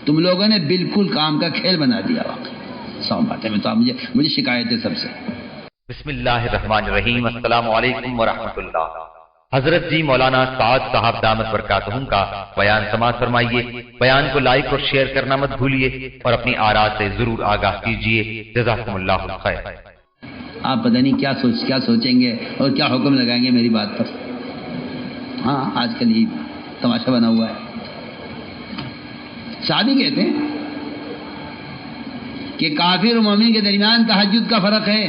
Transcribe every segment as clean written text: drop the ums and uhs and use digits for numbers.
تم لوگوں نے بالکل کام کا کھیل بنا دیا واقعی. سو باتیں میں تو مجھے شکایت ہے سب سے. بسم اللہ الرحمن الرحیم. السلام علیکم ورحمۃ اللہ. حضرت جی مولانا سعد صاحب دامت برکاتہ کا بیان سماعت فرمائیے. بیان کو لائک اور شیئر کرنا مت بھولیے اور اپنی آراء سے ضرور آگاہ کیجیے. جزاکم اللہ خیر. آپ پتہ نہیں کیا سوچیں گے اور کیا حکم لگائیں گے میری بات پر. ہاں آج کل یہ تماشا بنا ہوا ہے. صحابی کہتے ہیں کہ کافر و مومن کے درمیان تہجد کا فرق ہے.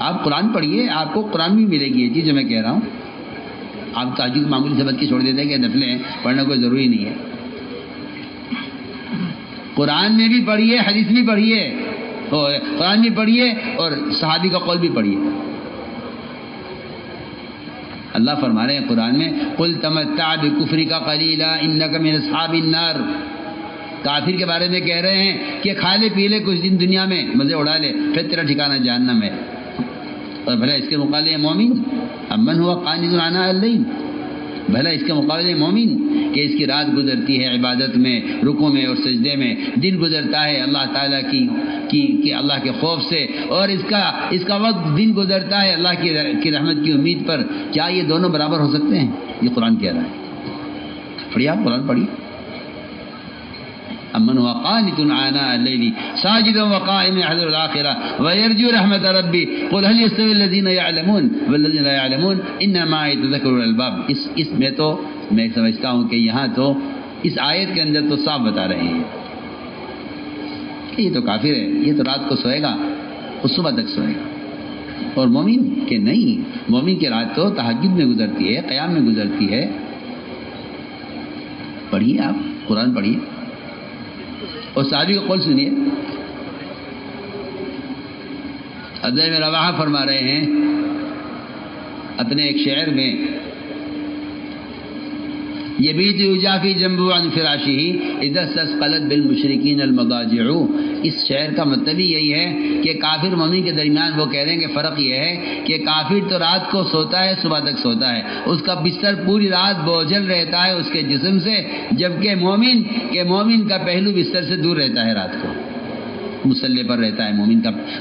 آپ قرآن پڑھیے, آپ کو قرآن بھی ملے گی یہ چیز جو میں کہہ رہا ہوں. آپ تہجد معمولی سمجھ کے چھوڑ دیتے ہیں کہ نفلیں پڑھنا کوئی ضروری نہیں ہے. قرآن میں بھی پڑھیے, حدیث بھی پڑھیے, قرآن بھی پڑھیے اور صحابی کا قول بھی پڑھیے. اللہ فرما رہے ہیں قرآن میں قل تمتع بکفرک قلیلا انک من اصحاب النار. کافر کے بارے میں کہہ رہے ہیں کہ کھا لے پی لے کچھ دن دنیا میں, مزے اڑا لے, پھر تیرا ٹھکانہ جہنم ہے. اور بھلا اس کے مقابلے مومن امن ہوا قانت آناء اللیل, بھلا اس کے مقابلے مومن کہ اس کی رات گزرتی ہے عبادت میں, رکوع میں اور سجدے میں, دن گزرتا ہے اللہ تعالیٰ کی اللہ کے خوف سے, اور اس کا وقت دن گزرتا ہے اللہ کی رحمت کی امید پر. کیا یہ دونوں برابر ہو سکتے ہیں؟ یہ قرآن کہہ رہا ہے. پڑھیے, آپ قرآن پڑھیے. امن هو قانت آناء الليل ساجدا وقائما يحذر الآخرة ويرجو رحمة ربي قل هل يستوي الذين يعلمون والذين لا يعلمون انما يتذكر الألباب. اس میں تو میں سمجھتا ہوں کہ یہاں تو اس آیت کے اندر تو صاف بتا رہے ہیں کہ یہ تو کافر ہے, یہ تو رات کو سوئے گا اور صبح تک سوئے گا. اور مومن کہ نہیں, مومن کی رات تو تہجد میں گزرتی ہے, قیام میں گزرتی ہے. پڑھیے, آپ قرآن پڑھیے اور صحابی کا قول سنیے. عبداللہ بن رواحہ فرما رہے ہیں اپنے ایک شعر میں یبیت یجافی جنبه عن فراشہ اذا استثقلت بالمشرکین المضاجع. اس شعر کا مطلب یہی ہے کہ کافر مومن کے درمیان وہ کہہ رہے ہیں کہ فرق یہ ہے کہ کافر تو رات کو سوتا ہے, صبح تک سوتا ہے, اس کا بستر پوری رات بوجھل رہتا ہے اس کے جسم سے, جبکہ مومن کا پہلو بستر سے دور رہتا ہے, رات کو مسلح پر رہتا ہے.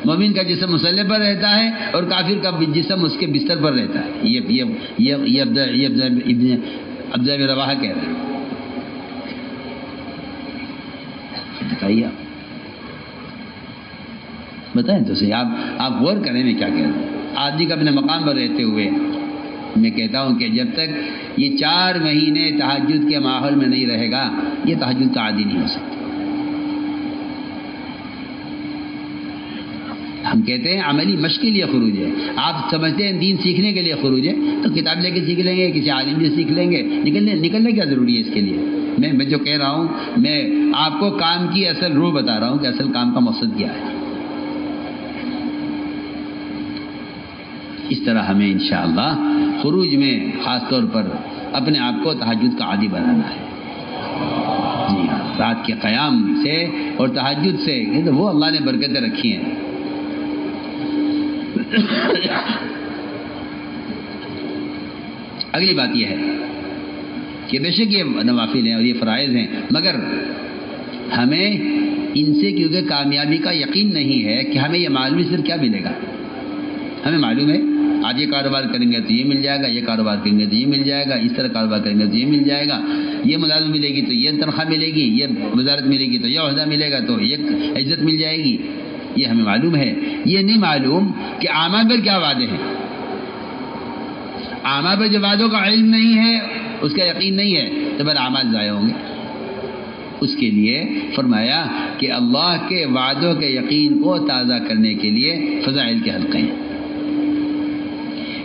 مومن کا جسم مسلح پر رہتا ہے اور کافر کا جسم اس کے بستر پر رہتا ہے. یہ عبداللہ بن رواحہ کہہ رہے ہیں. بتائیے, بتائیں تو صحیح. آپ غور کریں میں کیا کہہ رہا ہوں. آدمی کا اپنے مقام پر رہتے ہوئے میں کہتا ہوں کہ جب تک یہ 4 مہینے تہجد کے ماحول میں نہیں رہے گا یہ تہجد کا عادی نہیں ہو سکتا. ہم کہتے ہیں عملی مشق کے لیے خروج ہے. آپ سمجھتے ہیں دین سیکھنے کے لیے خروج ہے تو کتاب لے کے سیکھ لیں گے, کسی عالم سے سیکھ لیں گے. نکلنے کیا ضروری ہے اس کے لیے؟ میں جو کہہ رہا ہوں میں آپ کو کام کی اصل روح بتا رہا ہوں کہ اصل کام کا مقصد کیا ہے. اس طرح ہمیں انشاءاللہ خروج میں خاص طور پر اپنے آپ کو تہجد کا عادی بنانا ہے. جی ہاں, رات کے قیام سے اور تہجد سے تو وہ اللہ نے برکتیں رکھی ہیں. اگلی بات یہ ہے کہ بے شک یہ نوافل ہیں اور یہ فرائض ہیں, مگر ہمیں ان سے کیونکہ کامیابی کا یقین نہیں ہے کہ ہمیں یہ معلوم صرف کیا ملے گا. ہمیں معلوم ہے آج یہ کاروبار کریں گے تو یہ مل جائے گا, یہ کاروبار کریں گے تو یہ مل جائے گا, اس طرح کاروبار کریں گے تو یہ مل جائے گا, یہ ملازمت ملے گی تو یہ تنخواہ ملے گی, یہ وزارت ملے گی تو یہ عہدہ ملے گا, تو یہ عزت مل جائے گی. یہ ہمیں معلوم ہے. یہ نہیں معلوم کہ اعمال پر کیا وعدے ہیں. اعمال پر جو وعدوں کا علم نہیں ہے, اس کا یقین نہیں ہے, تو پھر اعمال ضائع ہوں گے. اس کے لیے فرمایا کہ اللہ کے وعدوں کے یقین کو تازہ کرنے کے لیے فضائل کے حلقے ہیں.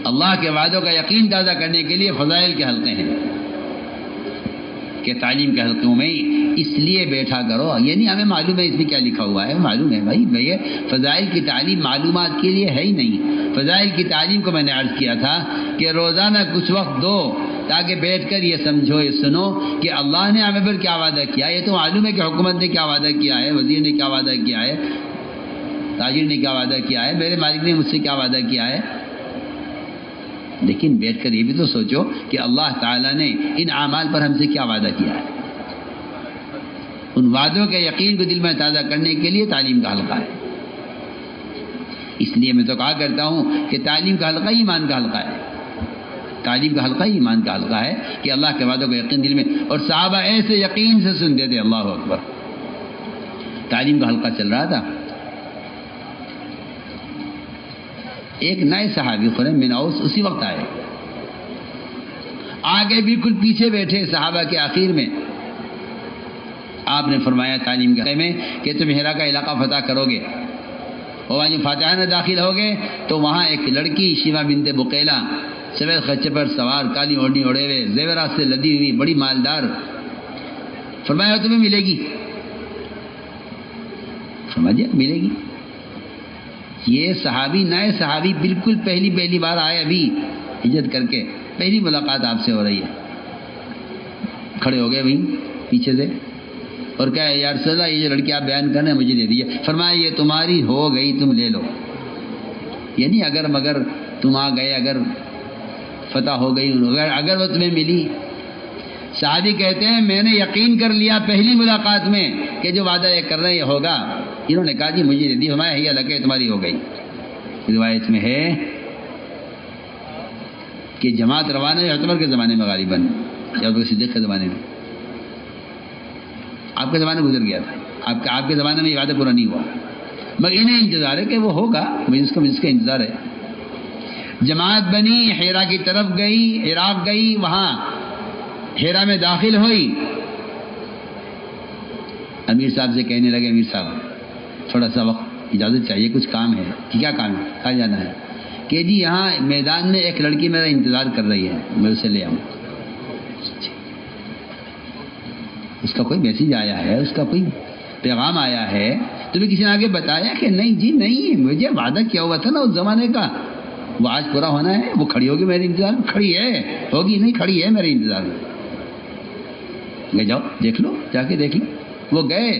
اللہ کے وعدوں کا یقین تازہ کرنے کے لیے فضائل کے حلقے ہیں کہ تعلیم کے حلقوں میں اس لیے بیٹھا کرو. یعنی ہمیں معلوم ہے اس میں کیا لکھا ہوا ہے, معلوم ہے بھائی فضائل کی تعلیم معلومات کے لیے ہے ہی نہیں. فضائل کی تعلیم کو میں نے عرض کیا تھا کہ روزانہ کچھ وقت دو تاکہ بیٹھ کر یہ سمجھو, یہ سنو کہ اللہ نے ہمیں پر کیا وعدہ کیا. یہ تو معلوم ہے کہ حکومت نے کیا وعدہ کیا ہے, وزیر نے کیا وعدہ کیا ہے, تاجر نے کیا وعدہ کیا ہے, میرے مالک نے مجھ سے کیا وعدہ کیا ہے. لیکن بیٹھ کر یہ بھی تو سوچو کہ اللہ تعالیٰ نے ان اعمال پر ہم سے کیا وعدہ کیا ہے. ان وعدوں کے یقین کو دل میں تازہ کرنے کے لیے تعلیم کا حلقہ ہے۔ اس لیے میں تو کہا کرتا ہوں کہ تعلیم کا حلقہ ہی ایمان کا حلقہ ہے، تعلیم کا حلقہ ہی ایمان کا حلقہ ہے کہ اللہ کے وعدوں کا یقین دل میں، اور صحابہ ایسے یقین سے سنتے تھے، اللہ اکبر۔ تعلیم کا حلقہ چل رہا تھا، ایک نئے صحابی خریم بن اوس اسی وقت آئے، آگے بالکل پیچھے بیٹھے صحابہ کے آخر میں۔ آپ نے فرمایا تعلیم کے میں کہ تم ہیرا کا علاقہ فتح کرو گے، اور وہاں جو فاتحہ میں داخل ہوگے تو وہاں ایک لڑکی شیما بنت بقیلہ سفید خچے پر سوار، کالی اوڑھنی اوڑھے ہوئے، زیورات سے لدی ہوئی، بڑی مالدار، فرمایا تمہیں ملے گی، فرمایا ملے گی۔ یہ صحابی نئے صحابی بالکل پہلی بار آئے، ابھی ہجرت کر کے پہلی ملاقات آپ سے ہو رہی ہے، کھڑے ہو گئے وہیں پیچھے سے، اور کہا یا رسول اللہ یہ جو لڑکی آپ بیان کرنے مجھے دے دیجیے۔ فرمایا یہ تمہاری ہو گئی، تم لے لو، یعنی اگر مگر تم آ گئے، اگر فتح ہو گئی، اگر وہ تمہیں ملی۔ صحابی کہتے ہیں میں نے یقین کر لیا پہلی ملاقات میں کہ جو وعدہ یہ کر رہے ہیں یہ ہوگا۔ انہوں نے کہا جی مجھے دے دی، ہمارا ہی لگے تمہاری ہو گئی۔ روایت میں ہے کہ جماعت روانہ عمر کے زمانے میں غالباً، یا صدیق کے زمانے میں، آپ کے زمانے گزر گیا تھا، آپ کے زمانے میں یہ وعدہ پورا نہیں ہوا، مگر انہیں انتظار ہے کہ وہ ہوگا، مجھے اس کا انتظار ہے۔ جماعت بنی، حیرا کی طرف گئی، عراق گئی، وہاں حیرا میں داخل ہوئی۔ امیر صاحب سے کہنے لگے امیر صاحب تھوڑا سا وقت اجازت چاہیے، کچھ کام ہے۔ کیا کام ہے؟ کہاں جانا ہے؟ کہ جی یہاں میدان میں ایک لڑکی میرا انتظار کر رہی ہے، میں اسے لے آؤں۔ اس کا کوئی میسیج آیا ہے، اس کا کوئی پیغام آیا ہے، تمہیں کسی نے آگے بتایا کہ نہیں جی نہیں، مجھے وعدہ کیا ہوا تھا نا اس زمانے کا، وہ آج پورا ہونا ہے، وہ کھڑی ہوگی میرے انتظار میں، کھڑی ہے، ہوگی نہیں کھڑی ہے میرے انتظار میں، لے جاؤ دیکھ لو، جا کے دیکھ لو۔ وہ گئے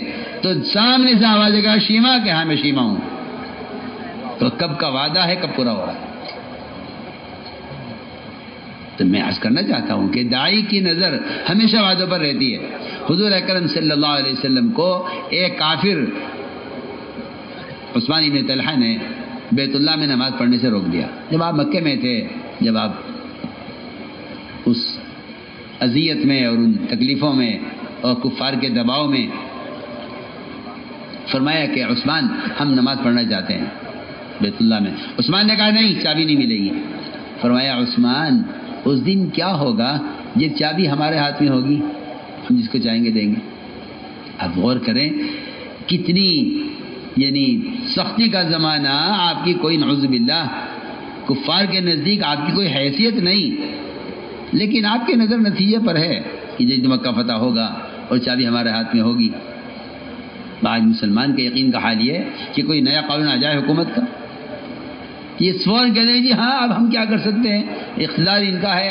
تو سامنے سے آواز آئی شیما، کہ ہاں میں شیما ہوں۔ تو کب کا وعدہ ہے، کب پورا ہو رہا ہے؟ تو میں عرض کرنا چاہتا ہوں کہ داعی کی نظر ہمیشہ وعدوں پر رہتی ہے۔ حضور اکرم صلی اللہ علیہ وسلم کو ایک کافر عثمان بن طلحہ نے بیت اللہ میں نماز پڑھنے سے روک دیا۔ جب آپ مکے میں تھے، جب آپ اس اذیت میں اور ان تکلیفوں میں اور کفار کے دباؤ میں، فرمایا کہ عثمان ہم نماز پڑھنا چاہتے ہیں بیت اللہ میں۔ عثمان نے کہا نہیں، چابی نہیں ملے گی۔ فرمایا عثمان اس دن کیا ہوگا جب چابی ہمارے ہاتھ میں ہوگی، ہم جس کو چاہیں گے دیں گے۔ اب غور کریں کتنی یعنی سختی کا زمانہ، آپ کی کوئی نعوذ باللہ کفار کے نزدیک آپ کی کوئی حیثیت نہیں، لیکن آپ کے نظر نتیجے پر ہے کہ جب مکہ فتح ہوگا اور چابی ہمارے ہاتھ میں ہوگی۔ آج مسلمان کے یقین کا حال یہ ہے کہ کوئی نیا قانون آ جائے حکومت کا، یہ سوال کہتے ہیں جی ہاں اب ہم کیا کر سکتے ہیں، اقتدار ان کا ہے،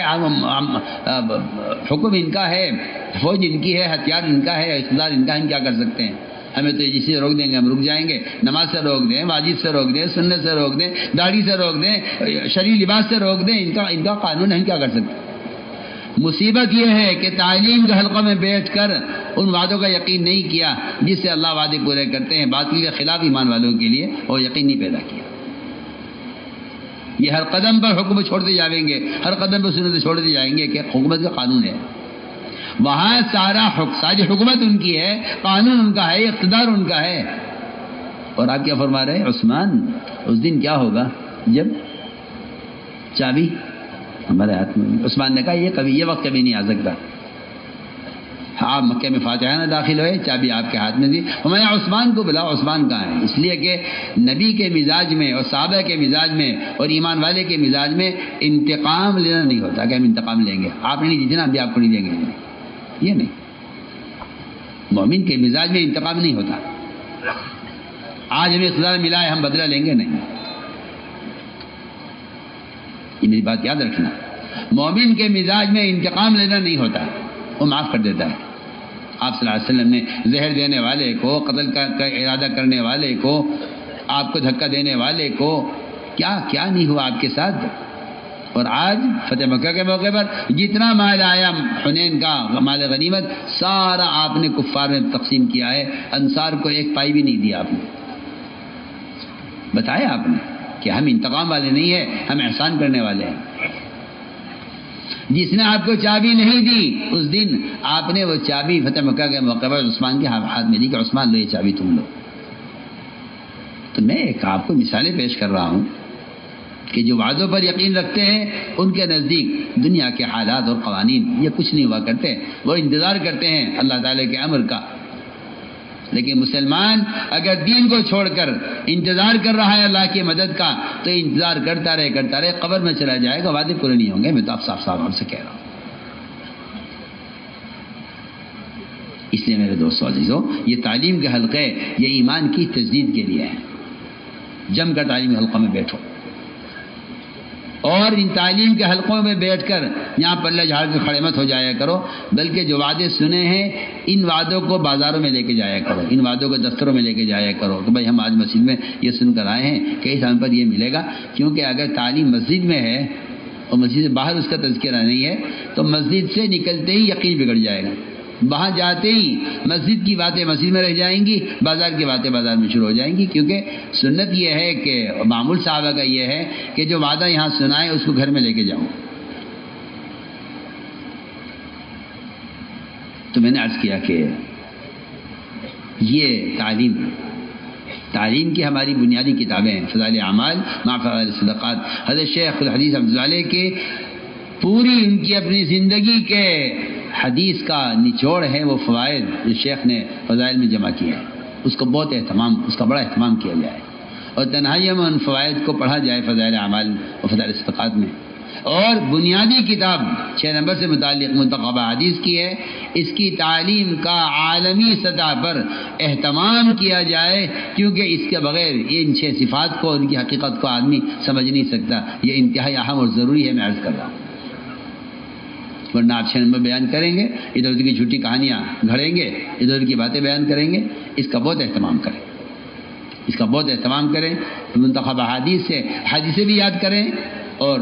حکم ان کا ہے، فوج ان کی ہے، ہتھیار ان کا ہے، اقتدار ان کا ہے، ہم کیا کر سکتے ہیں؟ ہمیں تو جسے روک دیں گے ہم رک جائیں گے، نماز سے روک دیں، واجب سے روک دیں، سنت سے روک دیں، داڑھی سے روک دیں، شرعی لباس سے روک دیں، ان کا قانون ہے، ہم کیا کر سکتے ہیں؟ مصیبت یہ ہے کہ تعلیم کے حلقوں میں بیٹھ کر ان وعدوں کا یقین نہیں کیا جس سے اللہ وعدے پورے کرتے ہیں، باطل کے خلاف ایمان والوں کے لیے، اور یقین نہیں پیدا کیا۔ یہ ہر قدم پر حکم چھوڑتے جائیں گے، ہر قدم پر سنت چھوڑتے جائیں گے کہ حکومت کا قانون ہے، وہاں ساری حکومت ان کی ہے، قانون ان کا ہے، اقتدار ان کا ہے، اور آپ کیا فرما رہے ہیں؟ عثمان اس دن کیا ہوگا جب چابی ہمارے ہاتھ میں؟ عثمان نے کہا یہ وقت کبھی نہیں آ سکتا۔ آپ مکے میں فاتحہ نہ داخل ہوئے، چابی آپ کے ہاتھ میں تھی، ہمارے عثمان کو بلاؤ، عثمان کہاں ہے؟ اس لیے کہ نبی کے مزاج میں اور صحابہ کے مزاج میں اور ایمان والے کے مزاج میں انتقام لینا نہیں ہوتا کہ ہم انتقام لیں گے، آپ نے نہیں جیتے نا، ابھی آپ کو نہیں دیں گے، یہ نہیں۔ مومن کے مزاج میں انتقام نہیں ہوتا، آج ہمیں اقتدار ملا ہے ہم بدلہ لیں گے، نہیں۔ یہ میری بات یاد رکھنا، مومن کے مزاج میں انتقام لینا نہیں ہوتا، وہ معاف کر دیتا ہے۔ آپ صلی اللہ علیہ وسلم نے زہر دینے والے کو، قتل کا ارادہ کرنے والے کو، آپ کو دھکا دینے والے کو، کیا نہیں ہوا آپ کے ساتھ؟ اور آج فتح مکہ کے موقع پر جتنا مال آیا حنین کا مال غنیمت سارا آپ نے کفار میں تقسیم کیا ہے، انصار کو ایک پائی بھی نہیں دیا آپ نے. بتایا آپ نے کہ ہم انتقام والے نہیں ہیں، ہم احسان کرنے والے ہیں. جس نے آپ کو چابی نہیں دی اس دن آپ نے وہ چابی فتح مکہ کے موقع پر عثمان کے ہاتھ میں دی کہ عثمان لو یہ چابی تم لو. تو میں ایک آپ کو مثالیں پیش کر رہا ہوں کہ جو وعدوں پر یقین رکھتے ہیں ان کے نزدیک دنیا کے حالات اور قوانین یہ کچھ نہیں ہوا کرتے، وہ انتظار کرتے ہیں اللہ تعالیٰ کے امر کا. لیکن مسلمان اگر دین کو چھوڑ کر انتظار کر رہا ہے اللہ کی مدد کا تو انتظار کرتا رہے قبر میں چلا جائے گا، وعدے پورے نہیں ہوں گے. میں تو آپ صاف آپ سے کہہ رہا ہوں. اس لیے میرے دوستو عزیزو، یہ تعلیم کے حلقے یہ ایمان کی تجدید کے لیے ہیں. جم کر تعلیمی حلقوں میں بیٹھو اور ان تعلیم کے حلقوں میں بیٹھ کر یہاں پلے جھاڑ کے کھڑے مت ہو جایا کرو، بلکہ جو وعدے سنے ہیں ان وعدوں کو بازاروں میں لے کے جایا کرو، ان وعدوں کو دفتروں میں لے کے جایا کرو کہ بھائی ہم آج مسجد میں یہ سن کر آئے ہیں کہ اس ہم پر یہ ملے گا. کیونکہ اگر تعلیم مسجد میں ہے اور مسجد سے باہر اس کا تذکرہ نہیں ہے تو مسجد سے نکلتے ہی یقین بگڑ جائے گا. وہاں جاتے ہی مسجد کی باتیں مسجد میں رہ جائیں گی، بازار کی باتیں بازار میں شروع ہو جائیں گی. کیونکہ سنت یہ ہے کہ معمول صحابہ کا یہ ہے کہ جو وعدہ یہاں سنائے اس کو گھر میں لے کے جاؤ. تو میں نے عرض کیا کہ یہ تعلیم کی ہماری بنیادی کتابیں ہیں. فضائل اعمال مع فضائل صدقات، حضرت شیخ الحدیث عبد اللہ علیہ کے پوری ان کی اپنی زندگی کے حدیث کا نچوڑ ہے وہ فوائد جو شیخ نے فضائل میں جمع کیا ہے. اس کا بڑا اہتمام کیا جائے اور تنہائیوں میں ان فوائد کو پڑھا جائے فضائل اعمال اور فضائل صدقات میں. اور بنیادی کتاب 6 نمبر سے متعلق منتخبہ حدیث کی ہے. اس کی تعلیم کا عالمی سطح پر اہتمام کیا جائے، کیونکہ اس کے بغیر ان 6 صفات کو ان کی حقیقت کو آدمی سمجھ نہیں سکتا. یہ انتہائی اہم اور ضروری ہے. میں عرض کر رہا ہوں، ورنہ آپ 6 نمبر بیان کریں گے، ادھر ادھر کی جھوٹی کہانیاں گھڑیں گے، ادھر ادھر کی باتیں بیان کریں گے. اس کا بہت اہتمام کریں. منتخبہ حدیثیں بھی یاد کریں اور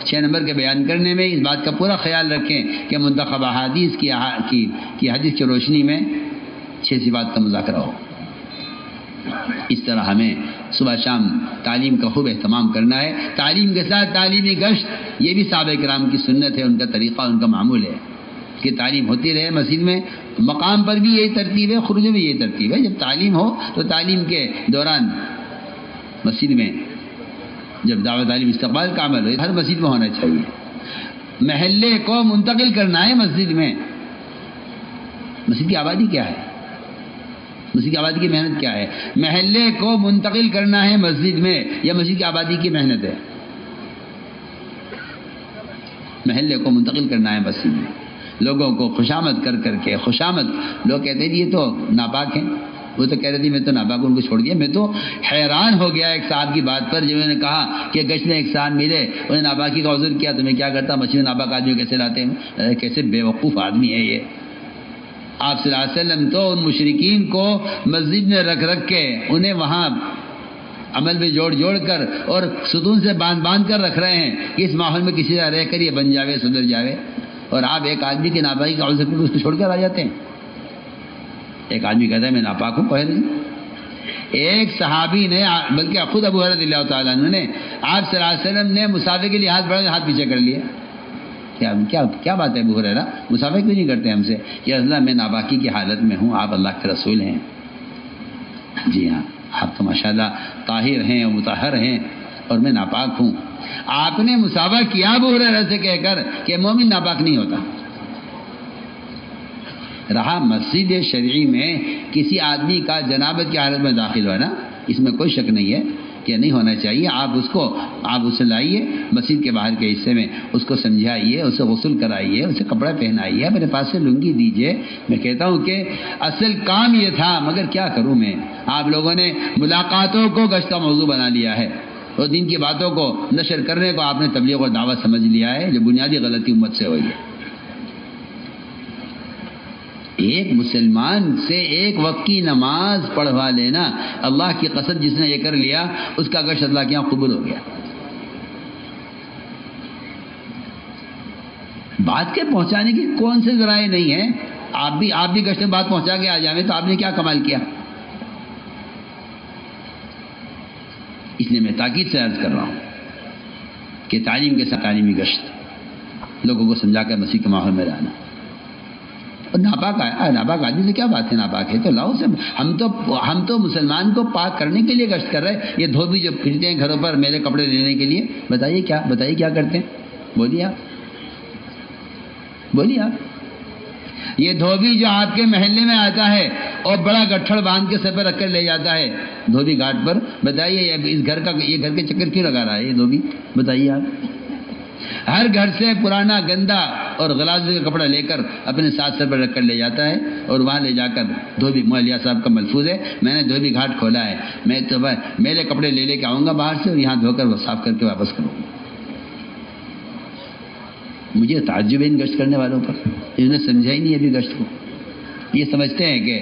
6 نمبر کے بیان کرنے میں اس بات کا پورا خیال رکھیں کہ منتخبہ حدیث کی حدیث کی روشنی میں 6 صفات کا مذاکرہ ہو. اس طرح ہمیں صبح شام تعلیم کا خوب اہتمام کرنا ہے. تعلیم کے ساتھ تعلیمی گشت یہ بھی صحابہ کرام کی سنت ہے، ان کا طریقہ، ان کا معمول ہے کہ تعلیم ہوتی رہے مسجد میں. مقام پر بھی یہی ترتیب ہے، خروج میں بھی یہی ترتیب ہے. جب تعلیم ہو تو تعلیم کے دوران مسجد میں جب دعوت تعلیم استقبال کا عمل ہو ہر مسجد میں ہونا چاہیے. محلے کو منتقل کرنا ہے مسجد میں. مسجد کی آبادی کیا ہے؟ مسجد کی آبادی کی محنت کیا ہے؟ محلے کو منتقل کرنا ہے مسجد میں، یا مسجد کی آبادی کی محنت ہے؟ محلے کو منتقل کرنا ہے مسجد میں. لوگوں کو خوشامد کر کے لوگ کہتے ہیں یہ تو ناپاک ہیں. وہ تو کہہ رہے تھے میں تو ناپاک ان کو چھوڑ دیا. میں تو حیران ہو گیا ایک صاحب کی بات پر، جنہوں نے کہا کہ گشت میں ایک صاحب ملے، انہیں ناپاکی کا عذر کیا تو میں کیا کرتا، مسجد میں ناپاک آدمی کیسے لاتے ہیں؟ کیسے بیوقوف آدمی ہے یہ. آپ صلی اللہ علیہ وسلم تو ان مشرکین کو مسجد میں رکھ کے انہیں وہاں عمل میں جوڑ کر اور ستون سے باندھ کر رکھ رہے ہیں کہ اس ماحول میں کسی طرح رہ کر یہ بن جاوے، سدھر جاوے. اور آپ ایک آدمی کی ناپاکی کا عذر اس کو چھوڑ کر آ جاتے ہیں. ایک آدمی کہتا ہے میں ناپاک ہوں، پہلے ایک صحابی نے، بلکہ خود ابو ہریرہ رضی اللہ تعالیٰ عنہ نے آپ صلی اللہ علیہ وسلم نے مسافے کے لیے ہاتھ بڑھا کے ہاتھ پیچھے کر لیا. کیا بات ہے ابو ہریرہ، مسافہ کیوں نہیں کرتے ہم سے؟ کہ اللہ میں ناپاکی کی حالت میں ہوں، آپ اللہ کے رسول ہیں. جی ہاں، آپ تو ماشاءاللہ طاہر ہیں اور مطہر ہیں اور میں ناپاک ہوں. آپ نے مسافہ کیا ابو ہریرہ سے کہہ کر کہ مومن ناپاک نہیں ہوتا. رہا مسجد شرعی میں کسی آدمی کا جنابت کی حالت میں داخل ہوا نا، اس میں کوئی شک نہیں ہے کہ نہیں ہونا چاہیے. آپ اسے لائیے مسجد کے باہر کے حصے میں، اس کو سمجھائیے، اسے غسل کرائیے، اسے کپڑا پہنائیے، میرے پاس سے لنگی دیجیے. میں کہتا ہوں کہ اصل کام یہ تھا، مگر کیا کروں میں. آپ لوگوں نے ملاقاتوں کو گشت کا موضوع بنا لیا ہے اور دین کی باتوں کو نشر کرنے کو آپ نے تبلیغ اور دعوت سمجھ لیا ہے، جو بنیادی غلطی امت سے ہوئی ہے. ایک مسلمان سے ایک وقت کی نماز پڑھوا لینا، اللہ کی قسم جس نے یہ کر لیا اس کا گشت اللہ کے یہاں قبول ہو گیا. بات کے پہنچانے کی کون سے ذرائع نہیں ہیں؟ آپ بھی گشت میں بات پہنچا کے آ جائیں تو آپ نے کیا کمال کیا؟ اس لیے میں تاکید سے عرض کر رہا ہوں کہ تعلیم کے ساتھ تعلیمی گشت، لوگوں کو سمجھا کر مسیح کے ماحول میں رہنا. اور ناپاک آدمی سے کیا بات ہے؟ ناپاک ہے تو لاؤ سے. ہم تو مسلمان کو پاک کرنے کے لیے گشت کر رہے. یہ دھوبی جو پھرتے ہیں گھروں پر میرے کپڑے لینے کے لیے، بتائیے کیا کرتے ہیں؟ بولیے آپ. یہ دھوبی جو آپ کے محلے میں آتا ہے اور بڑا گٹھڑ باندھ کے سر پہ رکھ کر لے جاتا ہے دھوبی گھاٹ پر، بتائیے یہ گھر کے چکر کیوں لگا رہا ہے یہ دھوبی؟ بتائیے آپ. ہر گھر سے پرانا گندا اور غلاظت کا کپڑا لے کر اپنے ساتھ سر پر رکھ کر لے جاتا ہے اور وہاں لے جا کر دھوبی مولیا صاحب کا ملفوظ ہے، میں نے دھوبی گھاٹ کھولا ہے، میں تو میرے کپڑے لے کے آؤں گا باہر سے اور یہاں دھو کر وہ صاف کر کے واپس کروں گا. مجھے تعجب ہے ان گشت کرنے والوں پر، انہوں نے سمجھا ہی نہیں ابھی گشت کو. یہ سمجھتے ہیں کہ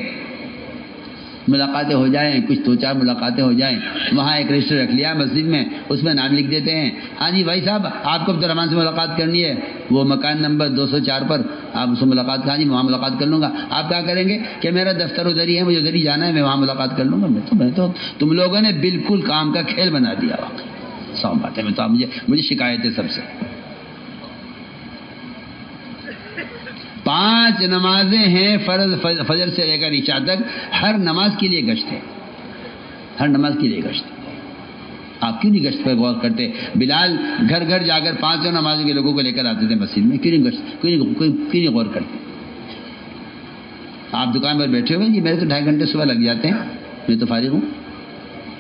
ملاقاتیں ہو جائیں، کچھ 2-4 ملاقاتیں ہو جائیں، وہاں ایک رجسٹر رکھ لیا مسجد میں، اس میں نام لکھ دیتے ہیں، ہاں جی بھائی صاحب آپ کو عبدالرحمن سے ملاقات کرنی ہے، وہ مکان نمبر 204 پر آپ اس سے ملاقات، ہاں جی وہاں ملاقات کر لوں گا. آپ کیا کریں گے کہ میرا دفتر ادھر ہی ہے، مجھے ادھر ہی جانا ہے، میں وہاں ملاقات کر لوں گا. میں تو تم لوگوں نے بالکل کام کا کھیل بنا دیا. صاف بات ہے. میں تو مجھے شکایت ہے سب سے. 5 نمازیں ہیں فرض، فجر سے لے کر عشاء تک، ہر نماز کے لیے گشت ہے، ہر نماز کے لیے گشت. آپ کیوں نہیں گشت پہ غور کرتے؟ بلال گھر گھر جا کر 5 نمازوں کے لوگوں کو لے کر آتے تھے مسجد میں، کیوں نہیں غور کرتے؟ آپ دکان پر بیٹھے ہوئے جی میرے تو 2.5 گھنٹے صبح لگ جاتے ہیں، میں تو فارغ ہوں.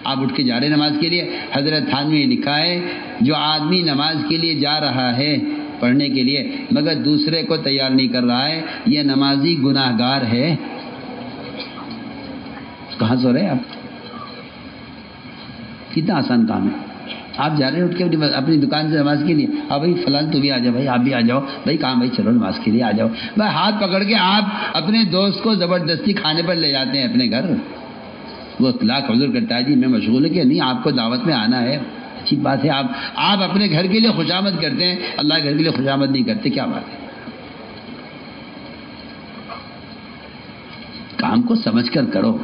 آپ اٹھ کے جا رہے نماز کے لیے. حضرت تھانوی نے لکھا ہے جو آدمی نماز کے لیے جا رہا ہے پڑھنے کے لیے مگر دوسرے کو تیار نہیں کر رہا ہے، یہ نمازی گناہ گار ہے. کہاں سو رہے آپ؟ کتنا آسان کام ہے. آپ جا رہے ہیں اٹھ کے اپنی دکان سے نماز کے لیے، ہاں بھائی فلان تو بھی آ جاؤ بھائی، آپ بھی آ جاؤ بھائی، کہاں بھائی چلو نماز کے لیے آ جاؤ. بھائی ہاتھ پکڑ کے آپ اپنے دوست کو زبردستی کھانے پر لے جاتے ہیں اپنے گھر. وہ لاکھ عذر کرتا ہے جی میں مشغول ہے، کہ نہیں آپ کو دعوت میں آنا ہے. اچھی بات ہے. آپ اپنے گھر کے لیے خوشامد کرتے ہیں، اللہ کے گھر کے لیے خوشامد نہیں کرتے. کیا بات ہے؟ کام کو سمجھ کر کرو.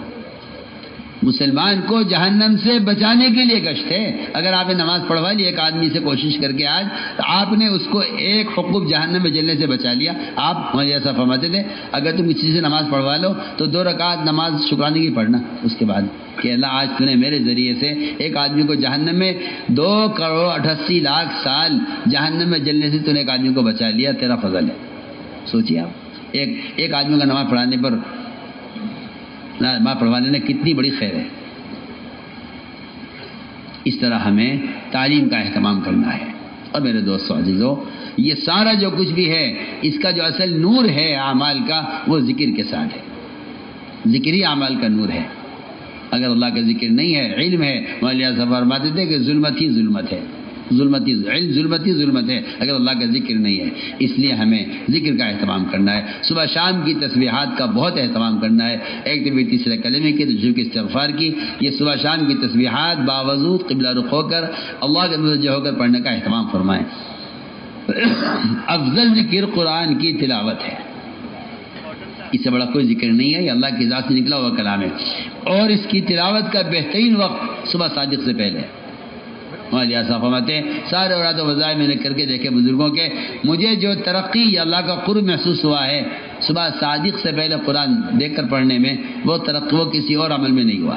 مسلمان کو جہنم سے بچانے کے لیے گشت ہے. اگر آپ نے نماز پڑھوا لی ایک آدمی سے کوشش کر کے آج، تو آپ نے اس کو ایک حقوق جہنم میں جلنے سے بچا لیا. آپ ایسا فرماتے تھے اگر تم کسی سے نماز پڑھوا لو تو 2 رکعت نماز شکرانے کی پڑھنا اس کے بعد کہ اللہ آج تو نے میرے ذریعے سے ایک آدمی کو جہنم میں 2,88,00,000 سال جہنم میں جلنے سے تو نے ایک آدمی کو بچا لیا، تیرا فضل ہے. سوچیے آپ ایک آدمی کا نماز پڑھانے پر، نماز پڑھوانے میں کتنی بڑی خیر ہے. اس طرح ہمیں تعلیم کا اہتمام کرنا ہے. اور میرے دوستو عزیزو، یہ سارا جو کچھ بھی ہے اس کا جو اصل نور ہے اعمال کا، وہ ذکر کے ساتھ ہے. ذکر ہی اعمال کا نور ہے. اگر اللہ کا ذکر نہیں ہے، علم ہے، مولانا صاحب فرماتے تھے کہ ظلمت ہی ظلمت ہے، ظلمت ہی ظلمت ہے اگر اللہ کا ذکر نہیں ہے. اس لیے ہمیں ذکر کا اہتمام کرنا ہے. صبح شام کی تسبیحات کا بہت اہتمام کرنا ہے. ایک دفعہ تیسرے کلمے کی، دوسرے کی استغفار کی. یہ صبح شام کی تسبیحات باوضو قبلہ رخ ہو کر اللہ کے متوجہ ہو کر پڑھنے کا اہتمام فرمائیں. افضل ذکر قرآن کی تلاوت ہے. اس سے بڑا کوئی ذکر نہیں ہے. یہ اللہ کی ذات سے نکلا ہوا کلام ہے. اور اس کی تلاوت کا بہترین وقت صبح صادق سے پہلے. ہمارے ایسا فرماتے ہیں سارے اوراد و وظائف میں نے کر کے دیکھے بزرگوں کے، مجھے جو ترقی یا اللہ کا قرب محسوس ہوا ہے صبح صادق سے پہلے قرآن دیکھ کر پڑھنے میں، وہ ترقی وہ کسی اور عمل میں نہیں ہوا.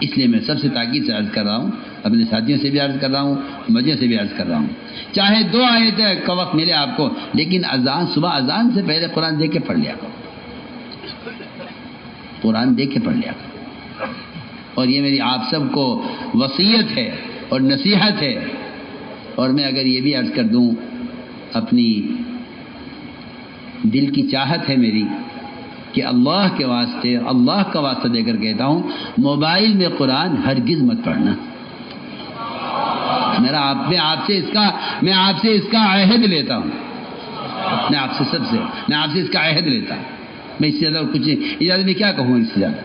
اس لیے میں سب سے تاکید سے عرض کر رہا ہوں، اپنے ساتھیوں سے بھی عرض کر رہا ہوں، مجھے سے بھی عرض کر رہا ہوں، چاہے 2 آیت کا وقت ملے آپ کو، لیکن صبح اذان سے پہلے قرآن دیکھ کے پڑھ لیا کرو. قرآن دیکھ کے پڑھ لیا کرو. اور یہ میری آپ سب کو وصیت ہے اور نصیحت ہے. اور میں اگر یہ بھی عرض کر دوں، اپنی دل کی چاہت ہے میری کہ اللہ کے واسطے، اللہ کا واسطہ دے کر کہتا ہوں، موبائل میں قرآن ہرگز مت پڑھنا. میں آپ سے اس کا عہد لیتا ہوں. میں آپ سے اس کا عہد لیتا ہوں. میں اس سے زیادہ کچھ نہیں، میں کیا کہوں اس سے زیادہ.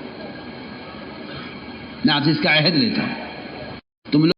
میں آپ سے اس کا عہد لیتا ہوں. تم لوگ